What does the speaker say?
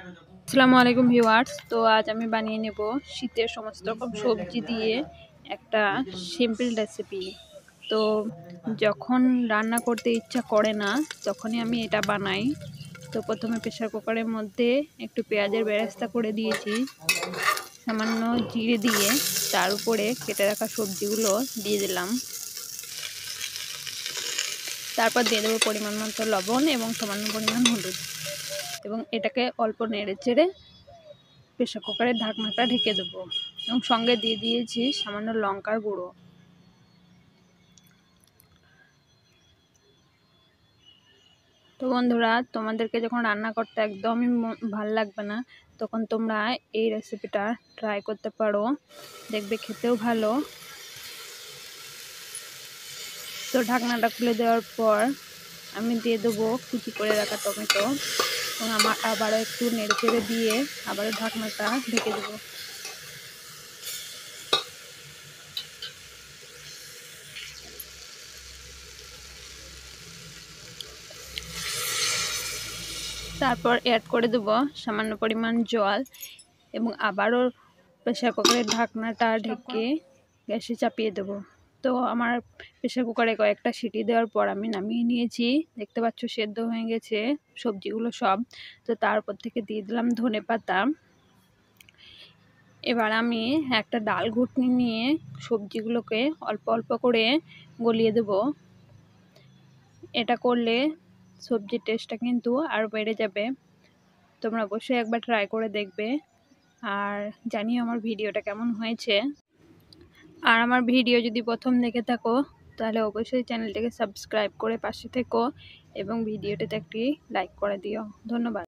আসসালামু আলাইকুম ভিউয়ার্স। তো আজ আমি বানিয়ে নেব শীতের সমস্ত রকম সবজি দিয়ে একটা সিম্পল রেসিপি। তো যখন রান্না করতে ইচ্ছা করে না তখনই আমি এটা বানাই। তো প্রথমে প্রেসার কুকারের মধ্যে একটু পেঁয়াজের বেরেস্তা করে দিয়েছি, সামান্য জিরে দিয়ে তার উপরে কেটে রাখা সবজিগুলো দিয়ে দিলাম। তারপর দিয়ে দেবো পরিমাণ মতো লবণ এবং সামান্য পরিমাণ হলুদ, এবং এটাকে অল্প নেড়ে চেড়ে প্রেসার কুকারের ঢাকনাটা ঢেকে দেবো, এবং সঙ্গে দিয়ে দিয়েছি সামান্য লঙ্কার গুঁড়ো। তো বন্ধুরা, তোমাদেরকে যখন রান্না করতে একদমই ভাল লাগবে না তখন তোমরা এই রেসিপিটা ট্রাই করতে পারো, দেখবে খেতেও ভালো। তো ঢাকনাটা খুলে দেওয়ার পর আমি দিয়ে দেবো কুচি করে রাখা টমেটো, এবং আমার আবারও একটু নেড়ে চেড়ে দিয়ে আবারও ঢাকনাটা ঢেকে দেবো। তারপর অ্যাড করে দেবো সামান্য পরিমাণ জল, এবং আবারও প্রেসার কুকারের ঢাকনাটা ঢেকে গ্যাসে চাপিয়ে দেবো। তো আমার প্রেসার কুকারে কয়েকটা সিটি দেওয়ার পর আমি নামিয়ে নিয়েছি। দেখতে পাচ্ছ সেদ্ধ হয়ে গেছে সবজিগুলো সব। তো তারপর থেকে দিয়ে দিলাম ধনেপাতা। এবার আমি একটা ডাল ঘুটনি নিয়ে সবজিগুলোকে অল্প অল্প করে গলিয়ে দেব। এটা করলে সবজির টেস্টটা কিন্তু আরও বেড়ে যাবে। তোমরা অবশ্যই একবার ট্রাই করে দেখবে, আর জানিও আমার ভিডিওটা কেমন হয়েছে। আর আমার ভিডিও যদি প্রথম দেখে থাকো তাহলে অবশ্যই চ্যানেলটাকে সাবস্ক্রাইব করে পাশে থেকো, এবং ভিডিওটাতে একটি লাইক করে দিও। ধন্যবাদ।